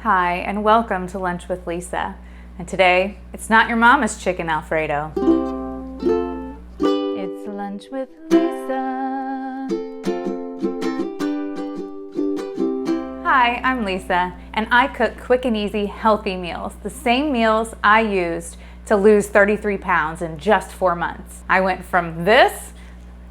Hi, and welcome to Lunch with Lisa. And today, it's not your mama's chicken Alfredo. It's Lunch with Lisa. Hi, I'm Lisa, and I cook quick and easy, healthy meals. The same meals I used to lose 33 pounds in just 4 months. I went from this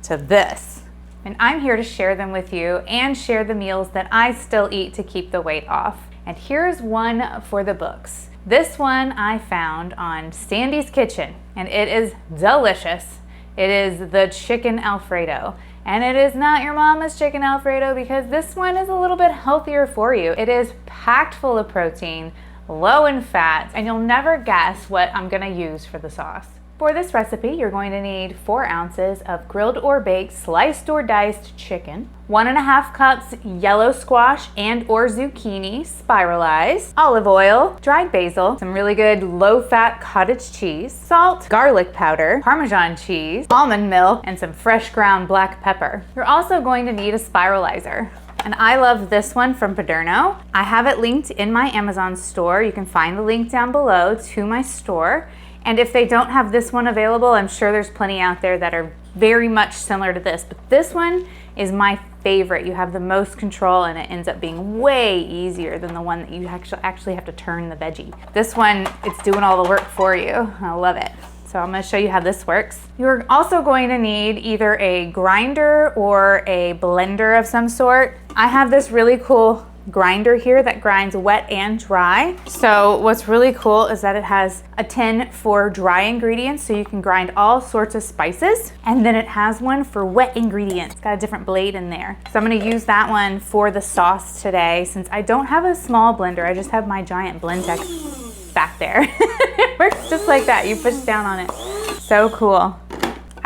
to this. And I'm here to share them with you and share the meals that I still eat to keep the weight off. And here's one for the books. This one I found on Sandy's Kitchen, and it is delicious. It is the chicken Alfredo. And it is not your mama's chicken Alfredo because this one is a little bit healthier for you. It is packed full of protein, low in fat, and you'll never guess what I'm gonna use for the sauce. For this recipe, you're going to need 4 ounces of grilled or baked sliced or diced chicken, 1.5 cups yellow squash and or zucchini spiralized, olive oil, dried basil, some really good low-fat cottage cheese, salt, garlic powder, Parmesan cheese, almond milk, and some fresh ground black pepper. You're also going to need a spiralizer. And I love this one from Paderno. I have it linked in my Amazon store. You can find the link down below to my store. And if they don't have this one available, I'm sure there's plenty out there that are very much similar to this. But this one is my favorite. You have the most control and it ends up being way easier than the one that you actually have to turn the veggie. This one, it's doing all the work for you. I love it. So I'm gonna show you how this works. You're also going to need either a grinder or a blender of some sort. I have this really cool grinder here that grinds wet and dry. So what's really cool is that it has a tin for dry ingredients, so you can grind all sorts of spices, and then it has one for wet ingredients. It's got a different blade in there. So I'm gonna use that one for the sauce today. Since I don't have a small blender, I just have my giant Blendtec back there. It works just like that. You push down on it. So cool.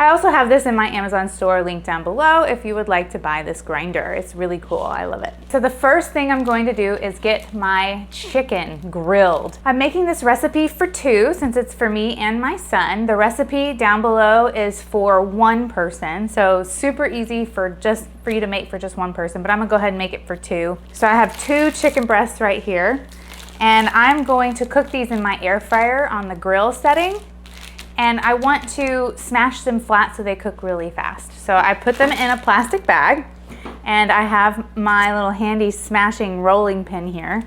I also have this in my Amazon store linked down below if you would like to buy this grinder. It's really cool, I love it. So the first thing I'm going to do is get my chicken grilled. I'm making this recipe for 2 since it's for me and my son. The recipe down below is for 1 person, so super easy for you to make for just 1 person, but I'm gonna go ahead and make it for 2. So I have 2 chicken breasts right here, and I'm going to cook these in my air fryer on the grill setting. And I want to smash them flat so they cook really fast. So I put them in a plastic bag, and I have my little handy smashing rolling pin here.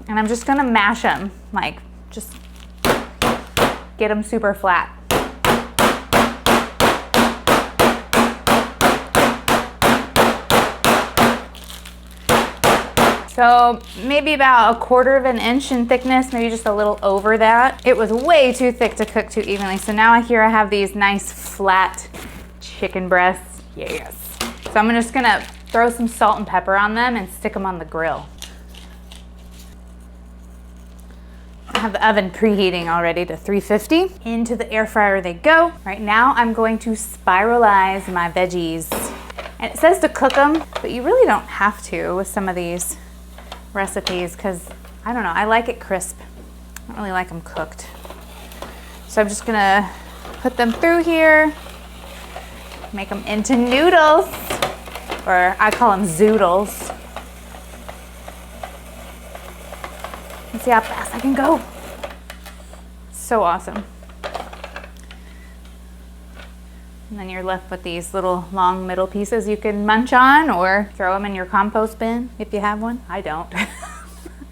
And I'm just gonna mash them, like just get them super flat. So maybe about 1/4 inch in thickness, maybe just a little over that. It was way too thick to cook too evenly. So now I have these nice flat chicken breasts. Yes. So I'm just gonna throw some salt and pepper on them and stick them on the grill. I have the oven preheating already to 350. Into the air fryer they go. Right now I'm going to spiralize my veggies. And it says to cook them, but you really don't have to with some of these recipes because I don't know, I like it crisp. I don't really like them cooked. So I'm just gonna put them through here, make them into noodles, or I call them zoodles. Let's see how fast I can go. So awesome. And then you're left with these little long middle pieces you can munch on or throw them in your compost bin if you have one. I don't.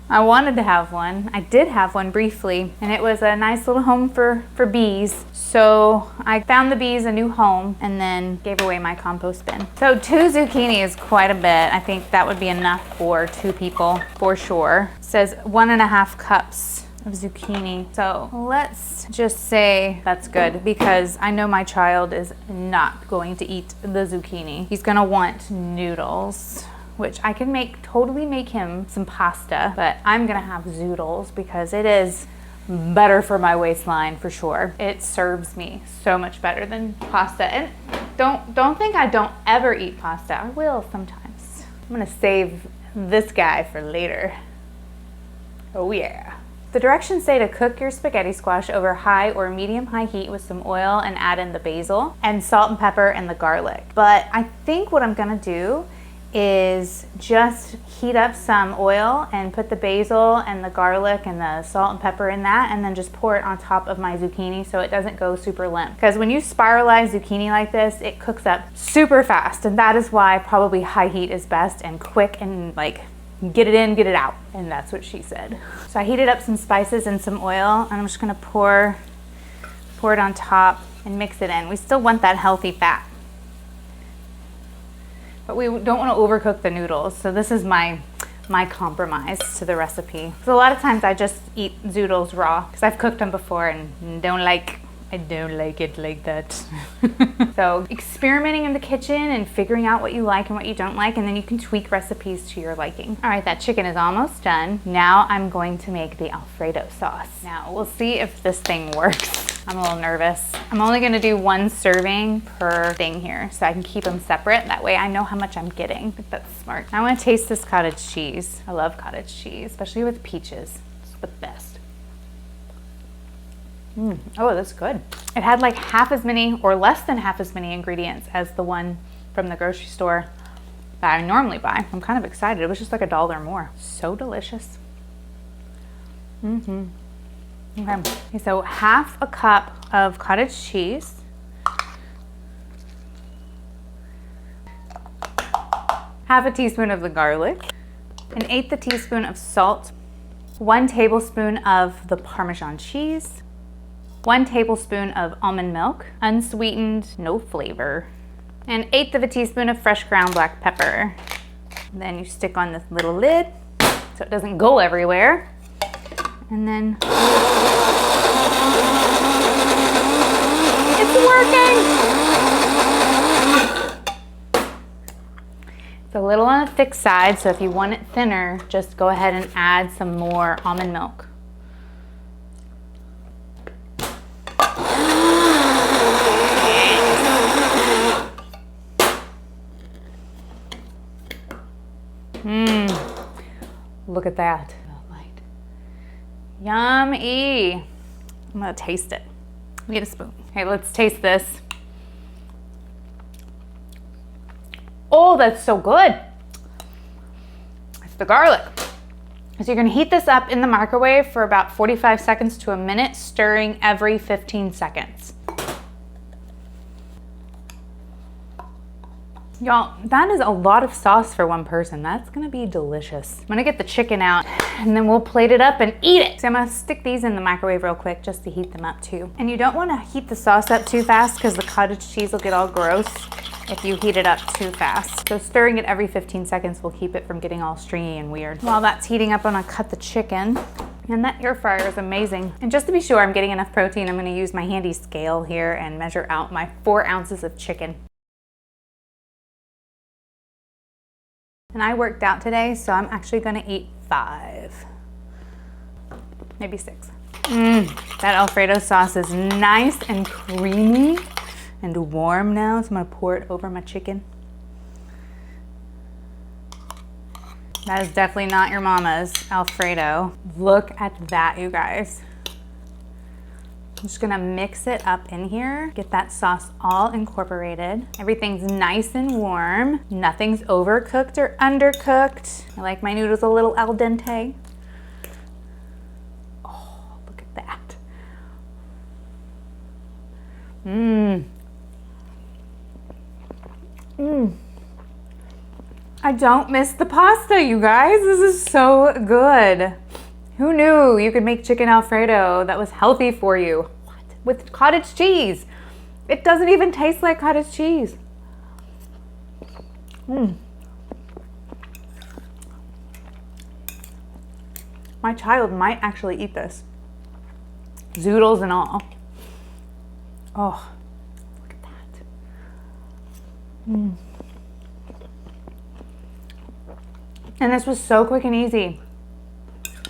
I wanted to have one. I did have one briefly, and it was a nice little home for bees. So I found the bees a new home and then gave away my compost bin. So 2 zucchini is quite a bit. I think that would be enough for 2 people for sure. It says 1.5 cups of zucchini. So let's just say that's good because I know my child is not going to eat the zucchini. He's gonna want noodles, which I can totally make him some pasta, but I'm gonna have zoodles because it is better for my waistline for sure. It serves me so much better than pasta. And don't think I don't ever eat pasta. I will sometimes. I'm gonna save this guy for later. Oh yeah. The directions say to cook your spaghetti squash over high or medium-high heat with some oil and add in the basil and salt and pepper and the garlic. But I think what I'm gonna do is just heat up some oil and put the basil and the garlic and the salt and pepper in that, and then just pour it on top of my zucchini so it doesn't go super limp. Because when you spiralize zucchini like this, it cooks up super fast, and that is why probably high heat is best and quick and like get it in, get it out. And that's what she said. So I heated up some spices and some oil, and I'm just gonna pour it on top and mix it in. We still want that healthy fat, but we don't want to overcook the noodles. So this is my compromise to the recipe. So a lot of times I just eat zoodles raw because I've cooked them before and I don't like it like that. So experimenting in the kitchen and figuring out what you like and what you don't like, and then you can tweak recipes to your liking. All right, that chicken is almost done. Now I'm going to make the Alfredo sauce. Now we'll see if this thing works. I'm a little nervous. I'm only gonna do 1 serving per thing here so I can keep them separate. That way I know how much I'm getting. I think that's smart. I wanna taste this cottage cheese. I love cottage cheese, especially with peaches. It's the best. Oh, that's good. It had like half as many or less than half as many ingredients as the one from the grocery store that I normally buy. I'm kind of excited. It was just like $1 more. So delicious. Okay, so half a cup of cottage cheese. Half a teaspoon of the garlic. 1/8 teaspoon of salt. 1 tablespoon of the Parmesan cheese. 1 tablespoon of almond milk, unsweetened, no flavor. And 1/8 teaspoon of fresh ground black pepper. And then you stick on this little lid so it doesn't go everywhere. And then it's working! It's a little on the thick side, so if you want it thinner, just go ahead and add some more almond milk. Look at that. Yummy. I'm gonna taste it. Let me get a spoon. Okay, let's taste this. Oh, that's so good. It's the garlic. So you're gonna heat this up in the microwave for about 45 seconds to a minute, stirring every 15 seconds. Y'all, that is a lot of sauce for one person. That's gonna be delicious. I'm gonna get the chicken out and then we'll plate it up and eat it. So I'm gonna stick these in the microwave real quick just to heat them up too. And you don't wanna heat the sauce up too fast because the cottage cheese will get all gross if you heat it up too fast. So stirring it every 15 seconds will keep it from getting all stringy and weird. While that's heating up, I'm gonna cut the chicken. And that air fryer is amazing. And just to be sure I'm getting enough protein, I'm gonna use my handy scale here and measure out my 4 ounces of chicken. And I worked out today, so I'm actually gonna eat 5, maybe 6. That Alfredo sauce is nice and creamy and warm now, so I'm gonna pour it over my chicken. That is definitely not your mama's Alfredo. Look at that, you guys. I'm just gonna mix it up in here, get that sauce all incorporated. Everything's nice and warm. Nothing's overcooked or undercooked. I like my noodles a little al dente. Oh, look at that. I don't miss the pasta, you guys. This is so good. Who knew you could make chicken Alfredo that was healthy for you? What? With cottage cheese. It doesn't even taste like cottage cheese. My child might actually eat this. Zoodles and all. Oh, look at that. And this was so quick and easy.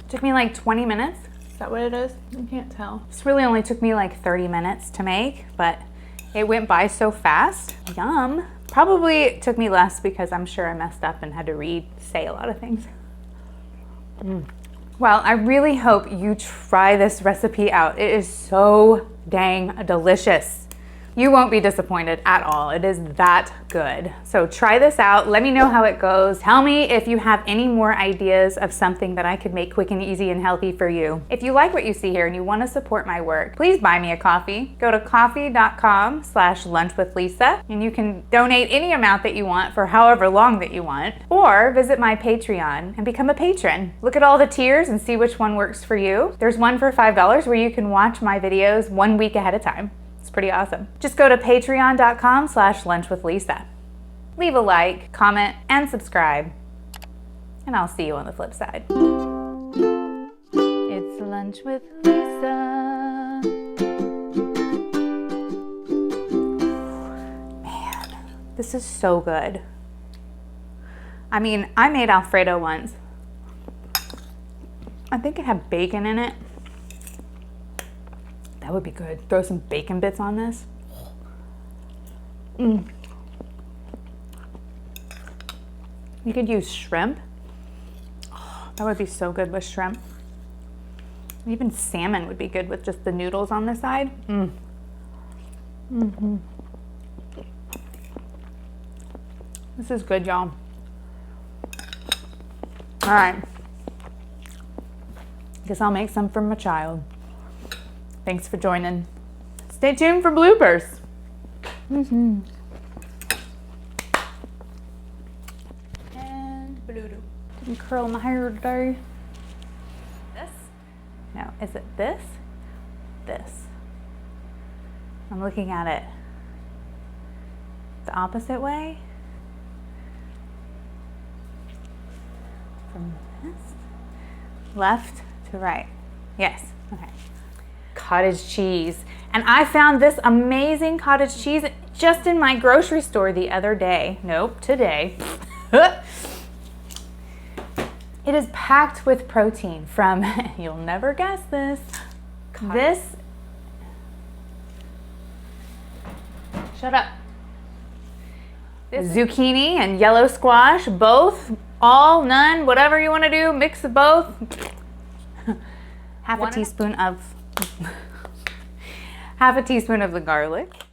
Took me like 20 minutes. Is that what it is? I can't tell. This really only took me like 30 minutes to make, but it went by so fast. Yum. Probably took me less because I'm sure I messed up and had to say a lot of things. Well, I really hope you try this recipe out. It is so dang delicious. You won't be disappointed at all. It is that good. So try this out. Let me know how it goes. Tell me if you have any more ideas of something that I could make quick and easy and healthy for you. If you like what you see here and you want to support my work, please buy me a coffee. Go to coffee.com/lunchwithlisa and you can donate any amount that you want for however long that you want, or visit my Patreon and become a patron. Look at all the tiers and see which one works for you. There's one for $5 where you can watch my videos 1 week ahead of time. It's pretty awesome. Just go to patreon.com/lunchwithlisa. Leave a like, comment, and subscribe. And I'll see you on the flip side. It's Lunch with Lisa. Man, this is so good. I mean, I made Alfredo once. I think it had bacon in it. That would be good. Throw some bacon bits on this. You could use shrimp. Oh, that would be so good with shrimp. Even salmon would be good with just the noodles on the side. This is good, y'all. All right. Guess I'll make some for my child. Thanks for joining. Stay tuned for bloopers. And bloodoo. Didn't curl my hair today. This? No, is it this? This. I'm looking at it the opposite way. From this? Left to right. Yes, okay. Cottage cheese. And I found this amazing cottage cheese just in my grocery store the other day. Nope, today. It is packed with protein from, you'll never guess this, shut up. This zucchini and yellow squash, both, all, none, whatever you want to do, mix of both. Half a teaspoon of the garlic.